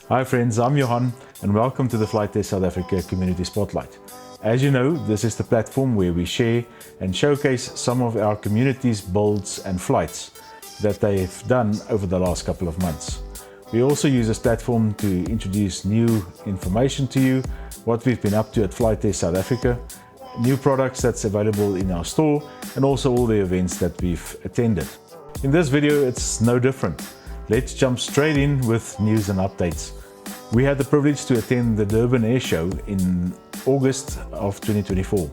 Hi friends, I'm Johan and welcome to the FliteTest South Africa Community Spotlight. As you know, this is the platform where we share and showcase some of our community's builds and flights that they've done over the last couple of months. We also use this platform to introduce new information to you, what we've been up to at FliteTest South Africa, new products that's available in our store, and also all the events that we've attended. In this video, it's no different. Let's jump straight in with news and updates. We had the privilege to attend the Durban Air Show in August of 2024.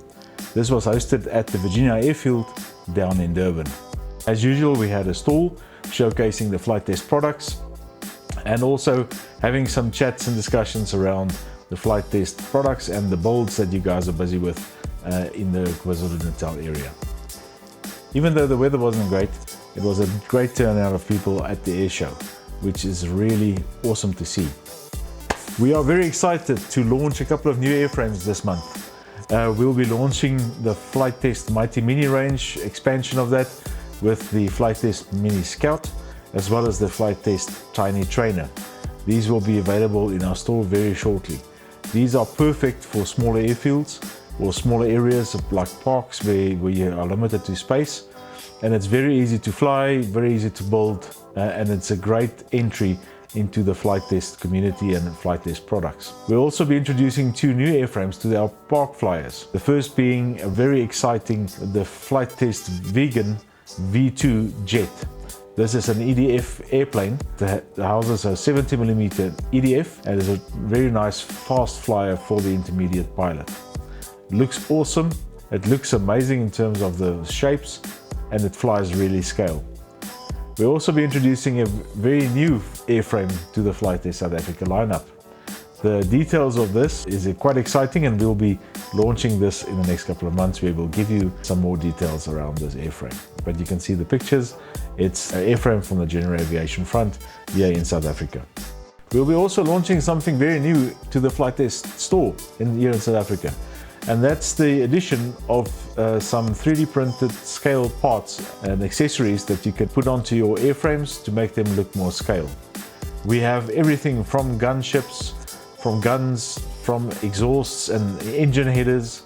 This was hosted at the Virginia Airfield down in Durban. As usual, we had a stall showcasing the FliteTest products and also having some chats and discussions around the FliteTest products and the builds that you guys are busy with in the KwaZulu-Natal area. Even though the weather wasn't great, it was a great turnout of people at the air show, which is really awesome to see. We are very excited to launch a couple of new airframes this month. We'll be launching the FliteTest Mighty Mini range, expansion of that, with the FliteTest Mini Scout, as well as the FliteTest Tiny Trainer. These will be available in our store very shortly. These are perfect for smaller airfields or smaller areas like parks where you are limited to space. And it's very easy to fly, very easy to build, and it's a great entry into the FliteTest community and FliteTest products. We'll also be introducing two new airframes to our park flyers. The first being a very exciting, the FliteTest Vegan V2 Jet. This is an EDF airplane that houses a 70mm EDF and is a very nice fast flyer for the intermediate pilot. It looks awesome, it looks amazing in terms of the shapes, and it flies really scale. We'll also be introducing a very new airframe to the FliteTest South Africa lineup. The details of this is quite exciting, and we'll be launching this in the next couple of months where we'll give you some more details around this airframe. But you can see the pictures. It's an airframe from the General Aviation front here in South Africa. We'll be also launching something very new to the FliteTest store here in South Africa. And that's the addition of some 3D printed scale parts and accessories that you can put onto your airframes to make them look more scale. We have everything from gunships, from guns, from exhausts and engine headers,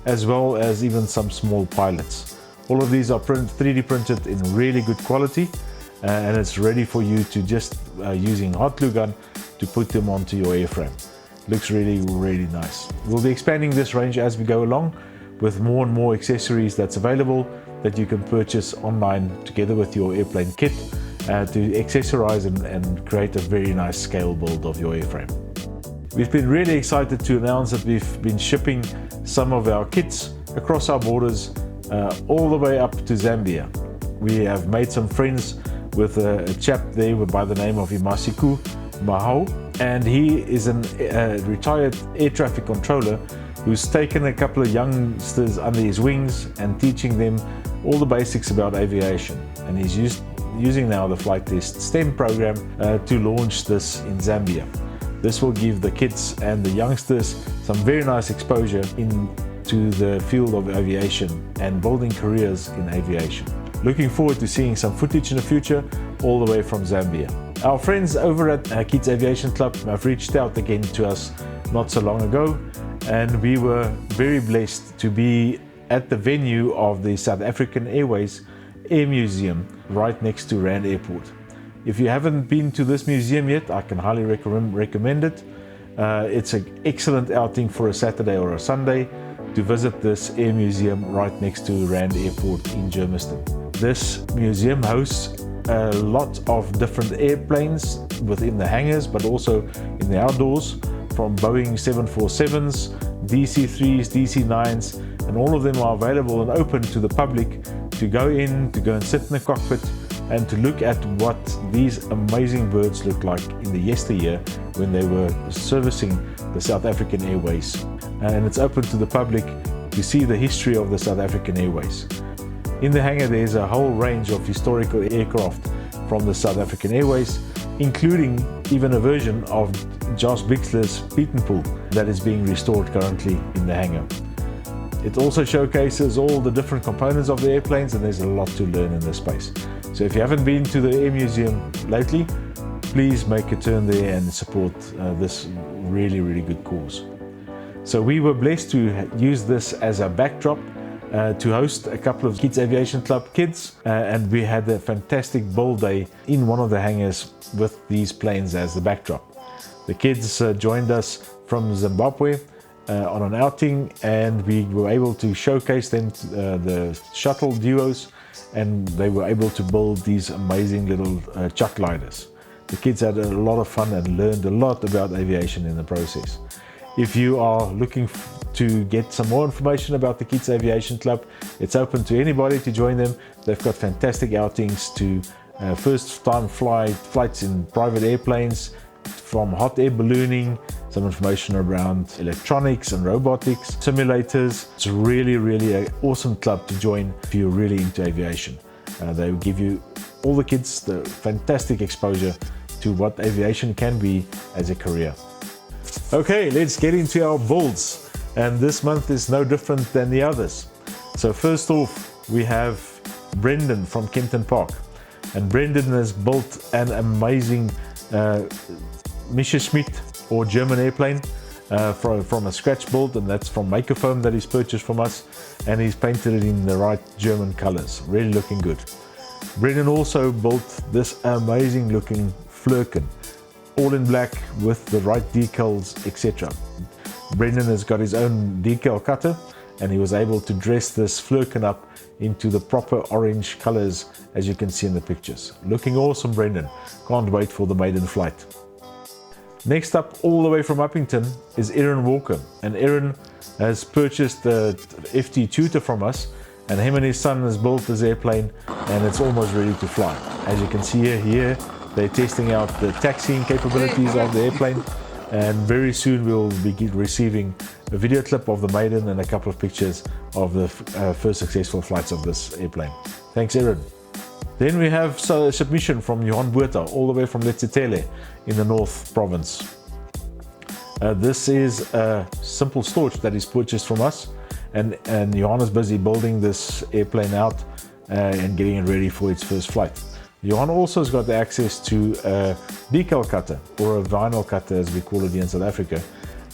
as well as even some small pilots. All of these are 3D printed in really good quality, and it's ready for you to just using hot glue gun to put them onto your airframe. Looks really nice. We'll be expanding this range as we go along with more and more accessories that's available that you can purchase online together with your airplane kit to accessorize and create a very nice scale build of your airframe. We've been really excited to announce that we've been shipping some of our kits across our borders all the way up to Zambia. We have made some friends with a chap there by the name of Imasiku Mahau, and he is a retired air traffic controller who's taken a couple of youngsters under his wings and teaching them all the basics about aviation. And he's using now the FliteTest STEM program to launch this in Zambia. This will give the kids and the youngsters some very nice exposure into the field of aviation and building careers in aviation. Looking forward to seeing some footage in the future all the way from Zambia. Our friends over at Kids Aviation Club have reached out again to us not so long ago, and we were very blessed to be at the venue of the South African Airways Air Museum right next to Rand Airport. If you haven't been to this museum yet, I can highly recommend it. It's an excellent outing for a Saturday or a Sunday to visit this air museum right next to Rand Airport in Germiston. This museum hosts a lot of different airplanes within the hangars, but also in the outdoors, from Boeing 747s, DC-3s, DC-9s, and all of them are available and open to the public to go and sit in the cockpit and to look at what these amazing birds look like in the yesteryear when they were servicing the South African Airways. And it's open to the public to see the history of the South African Airways. In the hangar there's a whole range of historical aircraft from the South African Airways, including even a version of Josh Bixler's Beatenpool that is being restored currently in the hangar. It also showcases all the different components of the airplanes, and there's a lot to learn in this space. So if you haven't been to the Air Museum lately, please make a turn there and support this really, really good cause. So we were blessed to use this as a backdrop to host a couple of Kids Aviation Club kids, and we had a fantastic build day in one of the hangars with these planes as the backdrop. The kids joined us from Zimbabwe on an outing, and we were able to showcase them the shuttle duos, and they were able to build these amazing little chuck gliders. The kids had a lot of fun and learned a lot about aviation in the process. If you are looking to get some more information about the Kids Aviation Club, it's open to anybody to join them. They've got fantastic outings to first time flights in private airplanes, from hot air ballooning, some information around electronics and robotics, simulators. It's really, really an awesome club to join if you're really into aviation. They will give you, all the kids, the fantastic exposure to what aviation can be as a career. Okay, let's get into our builds, and this month is no different than the others. So first off, we have Brendan from Kempton Park, and Brendan has built an amazing Messerschmitt or German airplane from a scratch build, and that's from Makerfoam that he's purchased from us, and he's painted it in the right German colors, really looking good. Brendan also built this amazing looking Flurken, all in black with the right decals, etc. Brendan has got his own decal cutter, and he was able to dress this Flurken up into the proper orange colors, as you can see in the pictures. Looking awesome, Brendan. Can't wait for the maiden flight. Next up, all the way from Uppington, is Aaron Walker, and Aaron has purchased the FT Tutor from us, and him and his son has built this airplane, and it's almost ready to fly. As you can see here they're testing out the taxiing capabilities of the airplane, and very soon we'll be receiving a video clip of the maiden and a couple of pictures of the first successful flights of this airplane. Thanks, Aaron. Then we have a submission from Johan Buerta, all the way from Letsetele in the North Province. This is a simple storage that is purchased from us, and Johan is busy building this airplane out and getting it ready for its first flight. Johan also has got the access to a decal cutter, or a vinyl cutter as we call it here in South Africa,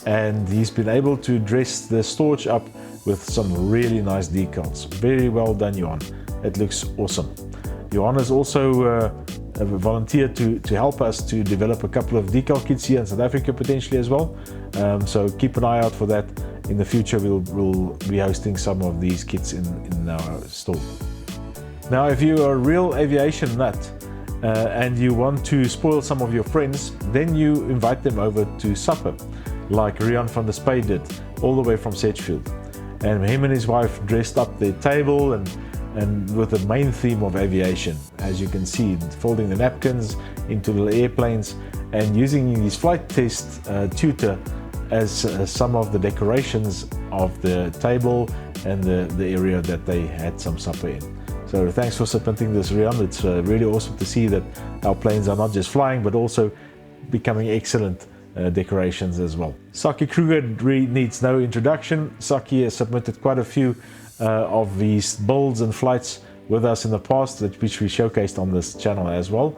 and he's been able to dress the storage up with some really nice decals. Very well done, Johan. It looks awesome. Johan has also volunteered to help us to develop a couple of decal kits here in South Africa potentially as well, so keep an eye out for that. In the future we'll be hosting some of these kits in our store. Now, if you're a real aviation nut and you want to spoil some of your friends, then you invite them over to supper, like Rian van der Spey did, all the way from Sedgefield. And him and his wife dressed up their table and with the main theme of aviation, as you can see, folding the napkins into little airplanes and using his FliteTest tutor as some of the decorations of the table and the area that they had some supper in. So thanks for submitting this, Rian. It's really awesome to see that our planes are not just flying, but also becoming excellent decorations as well. Saki Kruger needs no introduction. Saki has submitted quite a few of these builds and flights with us in the past, which we showcased on this channel as well.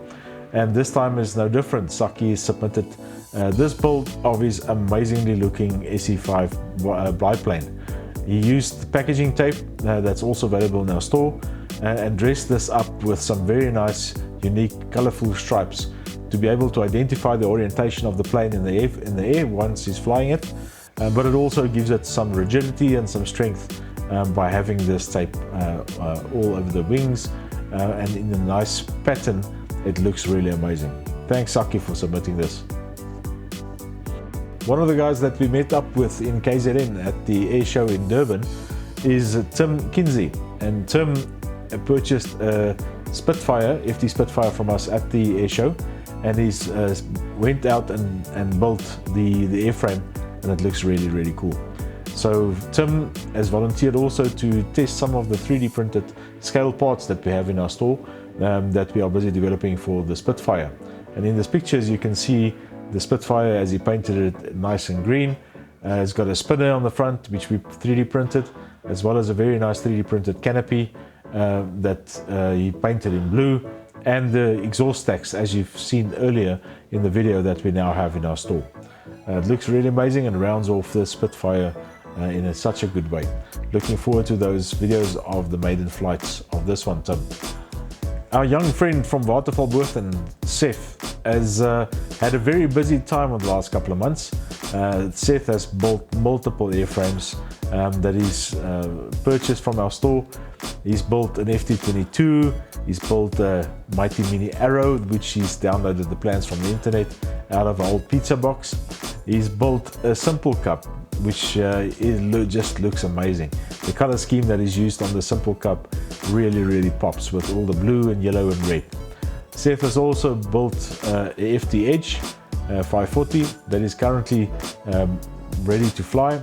And this time is no different. Saki submitted this build of his amazingly looking SE5 biplane. He used packaging tape that's also available in our store, and dressed this up with some very nice, unique, colorful stripes to be able to identify the orientation of the plane in the air once he's flying it, but it also gives it some rigidity and some strength by having this tape all over the wings, and in a nice pattern. It looks really amazing. Thanks, Saki, for submitting this. One of the guys that we met up with in KZN at the air show in Durban is Tim Kinsey, and Tim purchased a Spitfire, FT Spitfire from us at the air show, and he's went out and built the airframe, and it looks really, really cool. So Tim has volunteered also to test some of the 3D printed scale parts that we have in our store that we are busy developing for the Spitfire. And in these pictures you can see the Spitfire as he painted it nice and green. It's got a spinner on the front which we 3D printed, as well as a very nice 3D printed canopy that he painted in blue, and the exhaust stacks, as you've seen earlier in the video that we now have in our store. It looks really amazing and rounds off the Spitfire in such a good way. Looking forward to those videos of the maiden flights of this one, Tim. Our young friend from Watervalbochten, Seth, has had a very busy time in the last couple of months. Seth has built multiple airframes that he's purchased from our store. He's built an FT22, he's built a Mighty Mini Arrow, which he's downloaded the plans from the internet out of an old pizza box. He's built a Simple Cup, which just looks amazing. The color scheme that is used on the Simple Cup really pops with all the blue and yellow and red. Seth has also built a FT Edge 540 that is currently ready to fly.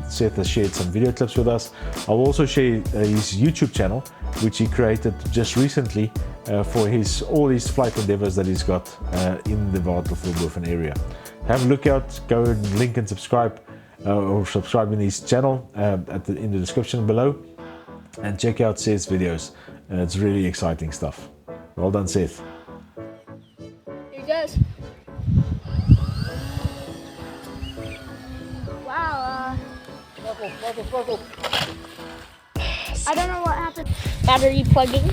Seth has shared some video clips with us. I'll also share his YouTube channel, which he created just recently for all his flight endeavors that he's got in the Watervalbochten area. Have a look out, go and link and subscribe, or subscribe in his channel in the description below, and check out Seth's videos. It's really exciting stuff. Well done, Seth. Here goes. Wow. I don't know what happened. Battery plugging.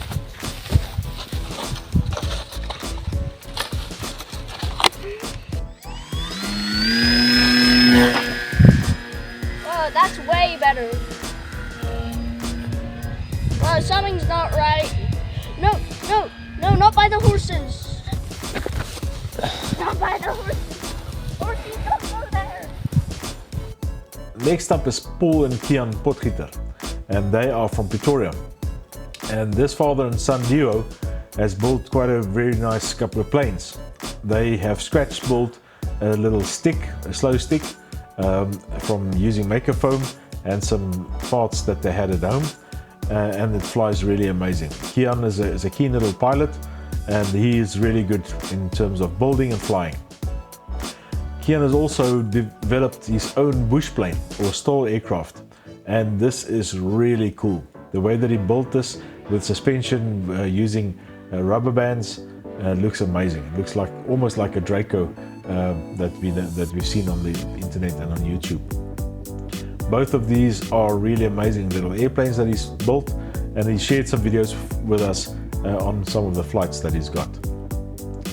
Oh, that's way better. Oh, something's not right. No, not by the horses. Not by the horses. Horses don't go there. Next up is Paul and Kian Potgieter, and they are from Pretoria. And this father and son duo has built quite a very nice couple of planes. They have scratch built a little stick, a slow stick, from using Makerfoam and some parts that they had at home, and it flies really amazing. Kian is a keen little pilot, and he is really good in terms of building and flying. Kian has also developed his own bush plane or stall aircraft, and this is really cool. The way that he built this with suspension using rubber bands looks amazing. It looks like almost like a Draco that we've seen on the internet and on YouTube. Both of these are really amazing little airplanes that he's built, and he shared some videos with us on some of the flights that he's got.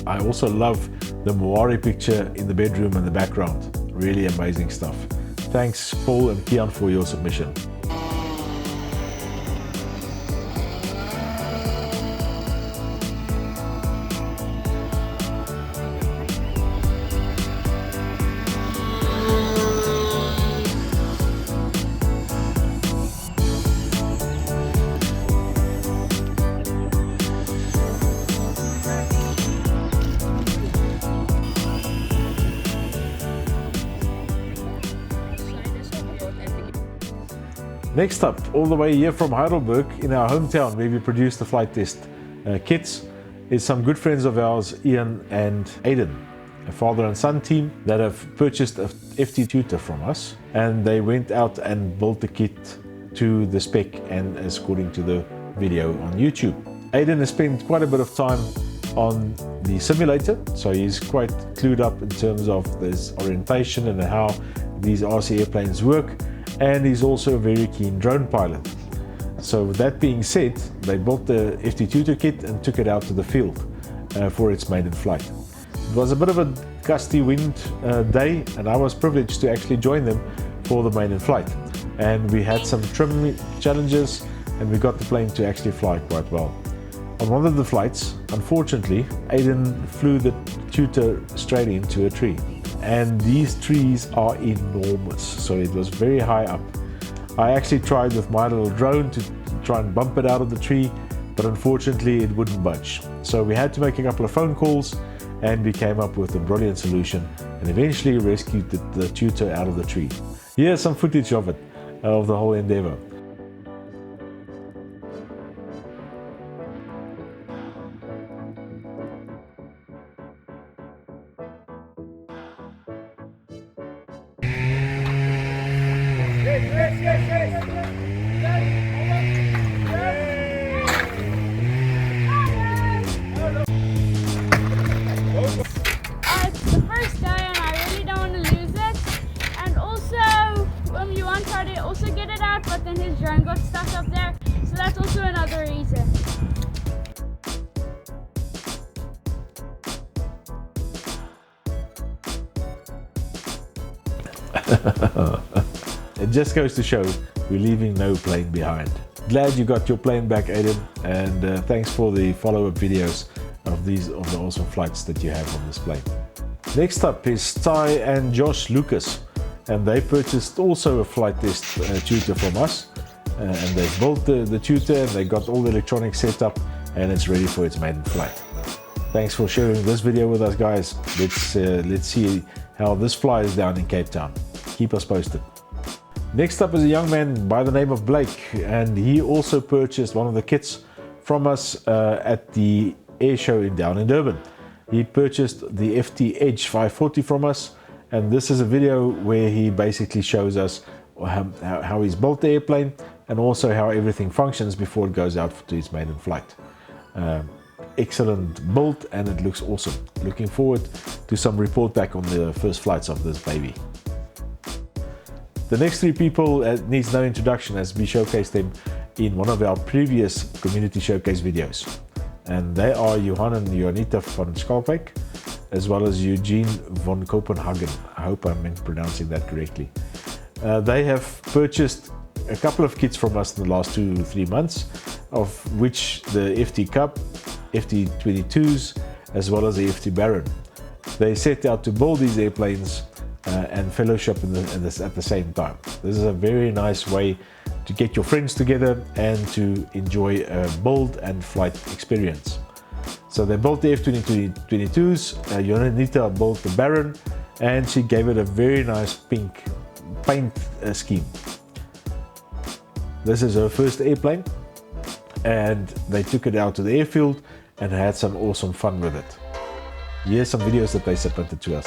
I also love the Moari picture in the bedroom in the background. Really amazing stuff. Thanks Paul and Kian for your submission. Next up, all the way here from Heidelberg in our hometown where we produce the flight test kits, is some good friends of ours, Ian and Aiden, a father and son team that have purchased a FT tutor from us, and they went out and built the kit to the spec and according to the video on YouTube. Aiden has spent quite a bit of time on the simulator, so he's quite clued up in terms of this orientation and how these RC airplanes work, and he's also a very keen drone pilot. So with that being said, they built the FT tutor kit and took it out to the field for its maiden flight. It was a bit of a gusty wind day, and I was privileged to actually join them for the maiden flight. And we had some trim challenges, and we got the plane to actually fly quite well. On one of the flights, unfortunately, Aiden flew the tutor straight into a tree. And these trees are enormous, so it was very high up. I actually tried with my little drone to try and bump it out of the tree, but unfortunately it wouldn't budge. So we had to make a couple of phone calls, and we came up with a brilliant solution and eventually rescued the tutor out of the tree. Here's some footage of it, of the whole endeavor. It's the first day and I really don't want to lose it. And also, Yuan tried to also get it out, but then his drone got stuck up there. So that's also another reason. It just goes to show we're leaving no plane behind. Glad you got your plane back, Aiden, and thanks for the follow-up videos of the awesome flights that you have on this plane. Next up is Ty and Josh Lucas, and they purchased also a flight test tutor from us, and they built the tutor, and they got all the electronics set up, and it's ready for its maiden flight. Thanks for sharing this video with us, guys. Let's see how this flies down in Cape Town. Keep us posted. Next up is a young man by the name of Blake, and he also purchased one of the kits from us at the air show down in Durban. He purchased the FT Edge 540 from us, and this is a video where he basically shows us how he's built the airplane and also how everything functions before it goes out to its maiden flight. Excellent build, and it looks awesome. Looking forward to some report back on the first flights of this baby. The next three people needs no introduction, as we showcased them in one of our previous community showcase videos. And they are Johan and Jonita van Schalkwijk, as well as Eugene von Copenhagen. I hope I'm pronouncing that correctly. They have purchased a couple of kits from us in the last 2 or 3 months, of which the FT Cup, FT 22s, as well as the FT Baron. They set out to build these airplanes and fellowship at the same time. This is a very nice way to get your friends together and to enjoy a build and flight experience. So they built the F-22s, Jonita built the Baron, and she gave it a very nice pink paint scheme. This is her first airplane, and they took it out to the airfield and had some awesome fun with it. Here's some videos that they submitted to us.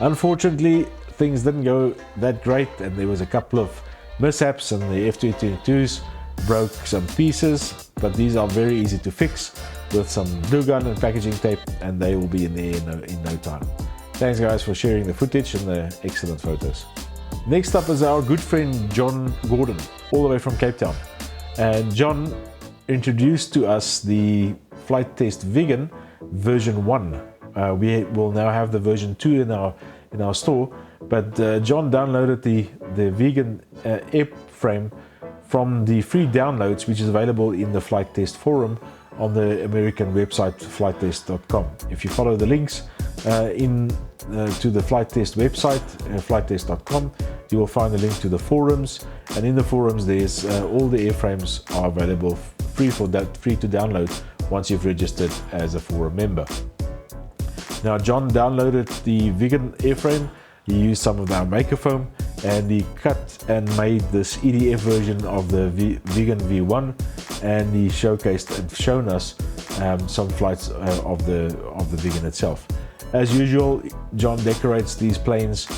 Unfortunately, things didn't go that great, and there was a couple of mishaps, and the F-22s broke some pieces, but these are very easy to fix with some glue gun and packaging tape, and they will be in the air in no time. Thanks guys for sharing the footage and the excellent photos. Next up is our good friend John Gordon, all the way from Cape Town. And John introduced to us the FliteTest Vegan version 1. We will now have the version 2 in our store, but John downloaded the vegan airframe from the free downloads, which is available in the FliteTest forum on the American website FliteTest.com. If you follow the links to the FliteTest website, FliteTest.com, you will find a link to the forums, and in the forums there's all the airframes are available free to download once you've registered as a forum member. Now John downloaded the vegan airframe, he used some of our Makerfoam, and he cut and made this EDF version of the vegan V1, and he showcased and shown us some flights of the vegan itself. As usual, John decorates these planes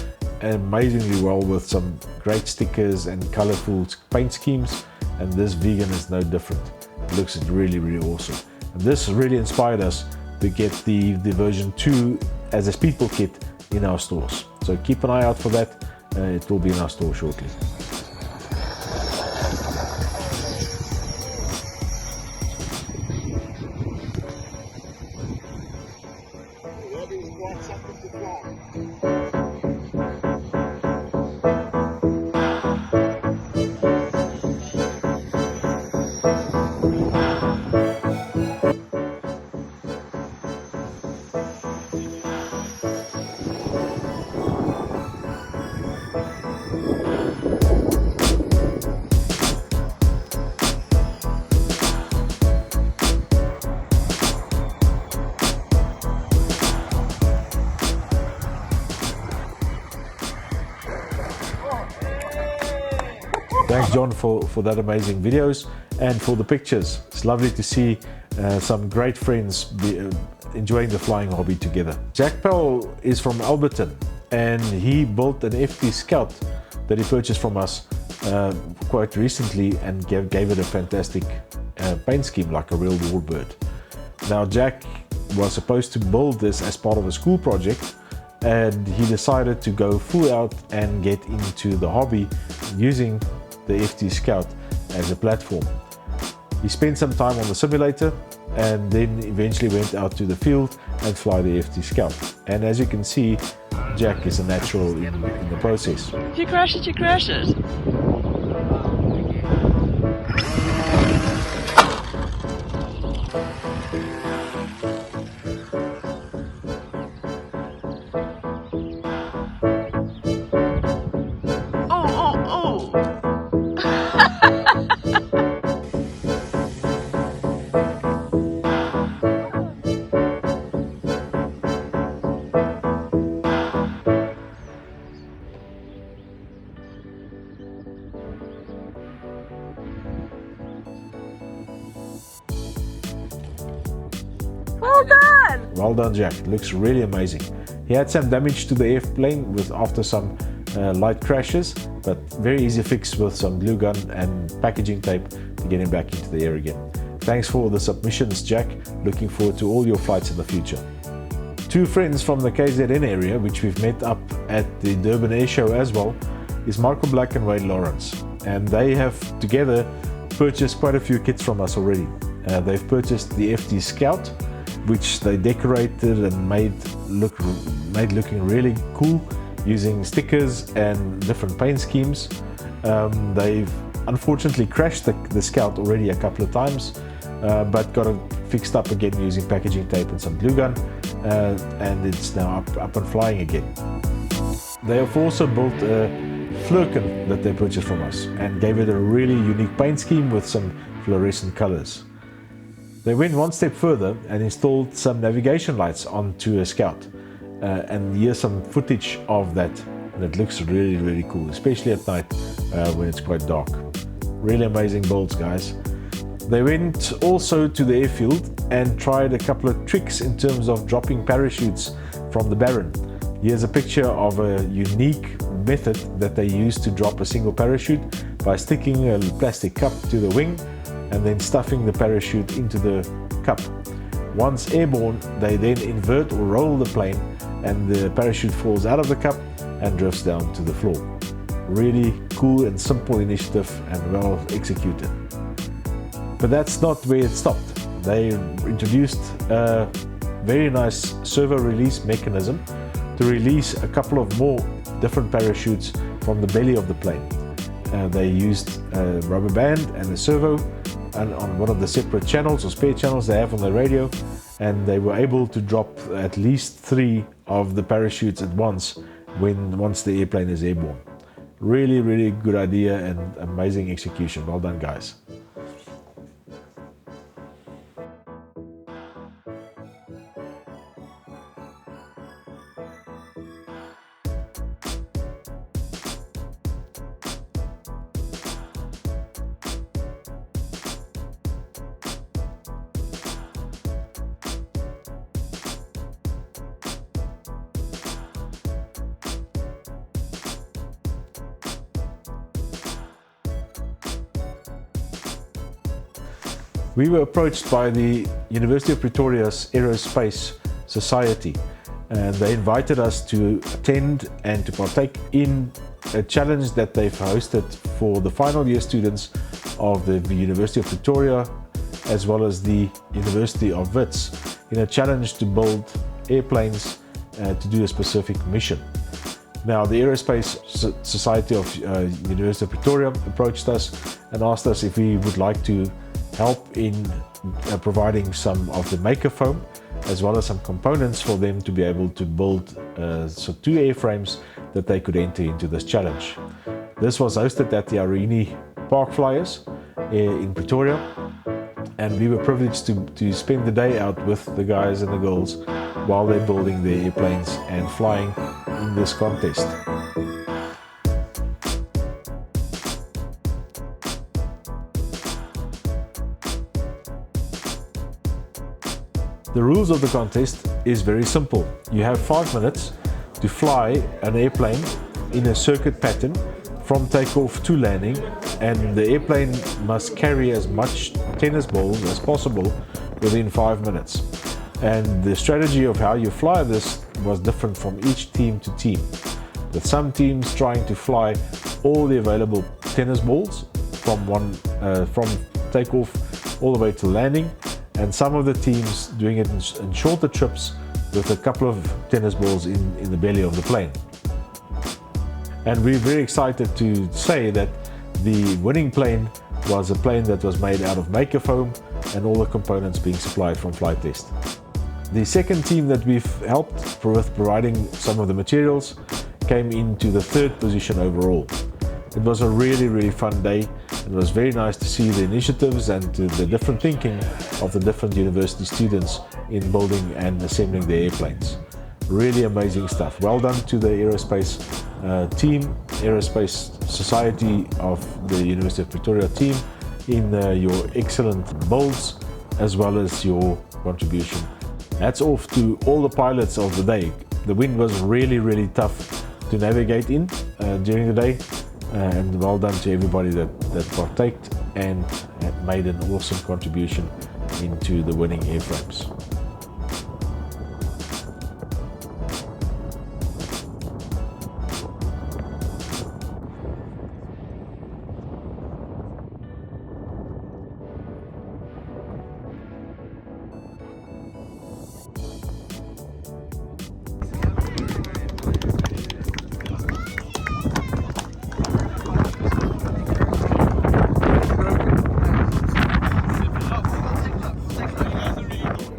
amazingly well with some great stickers and colorful paint schemes, and this vegan is no different. It looks really, really awesome. And this really inspired us to get the version 2 as a speedball kit in our stores. So keep an eye out for that. It will be in our store shortly. Thanks, John, for that amazing videos and for the pictures. It's lovely to see some great friends enjoying the flying hobby together. Jack Powell is from Alberton, and he built an FT Scout that he purchased from us quite recently and gave it a fantastic paint scheme like a real warbird. Now, Jack was supposed to build this as part of a school project, and he decided to go full out and get into the hobby using the FT Scout as a platform. He spent some time on the simulator and then eventually went out to the field and fly the FT Scout. And as you can see, Jack is a natural in the process. If you crash it, you crash it. Well done! Well done, Jack. Looks really amazing. He had some damage to the airplane after some light crashes, but very easy fix with some glue gun and packaging tape to get him back into the air again. Thanks for the submissions, Jack. Looking forward to all your flights in the future. Two friends from the KZN area, which we've met up at the Durban Air Show as well, is Michael Black and Wade Lawrence. And they have together purchased quite a few kits from us already. They've purchased the FT Scout, which they decorated and made looking really cool using stickers and different paint schemes. They've unfortunately crashed the Scout already a couple of times, but got it fixed up again using packaging tape and some glue gun, and it's now up and flying again. They have also built a Flurkin that they purchased from us and gave it a really unique paint scheme with some fluorescent colors. They went one step further and installed some navigation lights onto a Scout, and here's some footage of that, and it looks really, really cool, especially at night when it's quite dark. Really amazing builds, guys. They went also to the airfield and tried a couple of tricks in terms of dropping parachutes from the Baron. Here's a picture of a unique method that they used to drop a single parachute by sticking a plastic cup to the wing and then stuffing the parachute into the cup. Once airborne, they then invert or roll the plane and the parachute falls out of the cup and drifts down to the floor. Really cool and simple initiative and well executed. But that's not where it stopped. They introduced a very nice servo release mechanism to release a couple of more different parachutes from the belly of the plane. They used a rubber band and a servo and on one of the separate channels or spare channels they have on the radio, and they were able to drop at least 3 of the parachutes at once once the airplane is airborne. Really, really good idea and amazing execution. Well done, guys. We were approached by the University of Pretoria's Aerospace Society, and they invited us to attend and to partake in a challenge that they've hosted for the final year students of the University of Pretoria as well as the University of Wits, in a challenge to build airplanes to do a specific mission. Now, the Aerospace Society of University of Pretoria approached us and asked us if we would like to help in providing some of the Makerfoam as well as some components for them to be able to build two airframes that they could enter into this challenge. This was hosted at the Arini Park Flyers in Pretoria, and we were privileged to spend the day out with the guys and the girls while they're building their airplanes and flying in this contest. The rules of the contest is very simple. You have 5 minutes to fly an airplane in a circuit pattern from takeoff to landing, and the airplane must carry as much tennis balls as possible within 5 minutes. And the strategy of how you fly this was different from each team to team, with some teams trying to fly all the available tennis balls from takeoff all the way to landing, and some of the teams doing it in shorter trips with a couple of tennis balls in the belly of the plane. And we're very excited to say that the winning plane was a plane that was made out of Makerfoam and all the components being supplied from FliteTest. The second team that we've helped with providing some of the materials came into the 3rd position overall. It was a really fun day. It was very nice to see the initiatives and the different thinking of the different university students in building and assembling the airplanes. Really amazing stuff. Well done to the aerospace team, Aerospace Society of the University of Pretoria team, in your excellent builds as well as your contribution. Hats off to all the pilots of the day. The wind was really tough to navigate in during the day, and well done to everybody that partaked and made an awesome contribution into the winning airframes.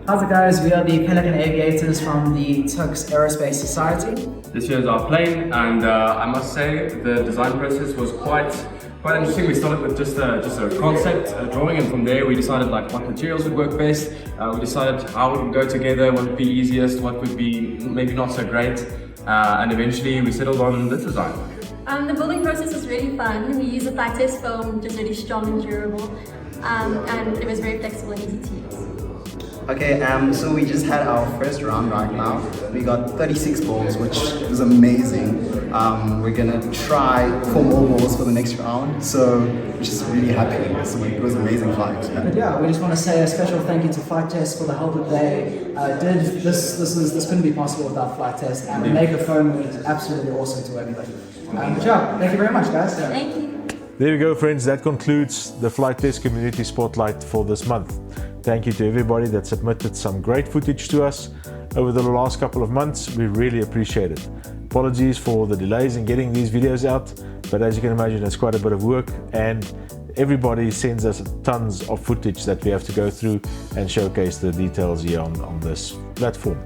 How's it guys? We are the Pelican Aviators from the Turks Aerospace Society. This here is our plane, and I must say the design process was quite interesting. We started with just a concept drawing, and from there we decided like what materials would work best. We decided how it would go together, what would be easiest, what would be maybe not so great, and eventually we settled on this design. The building process was really fun. We used a FliteTest foam, which is really strong and durable, and it was very flexible and easy to use. Okay, so we just had our first round right now. We got 36 balls, which was amazing. We're gonna try 4 more balls for the next round, so we're just really happy. So it was an amazing flight. Yeah, we just want to say a special thank you to FliteTest for the help that they did. This couldn't be possible without FliteTest, and the Makerfoam was absolutely awesome to everybody. Good job. Thank you very much, guys. Thank you. There you go, friends. That concludes the FliteTest Community Spotlight for this month. Thank you to everybody that submitted some great footage to us over the last couple of months. We really appreciate it. Apologies for the delays in getting these videos out, but as you can imagine, it's quite a bit of work, and everybody sends us tons of footage that we have to go through and showcase the details here on this platform.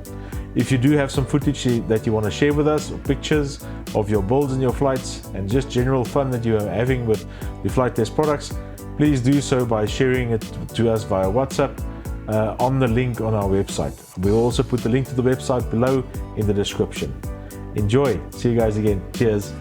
If you do have some footage that you want to share with us, or pictures of your builds and your flights, and just general fun that you are having with the FliteTest products, please do so by sharing it to us via WhatsApp on the link on our website. We'll also put the link to the website below in the description. Enjoy. See you guys again. Cheers.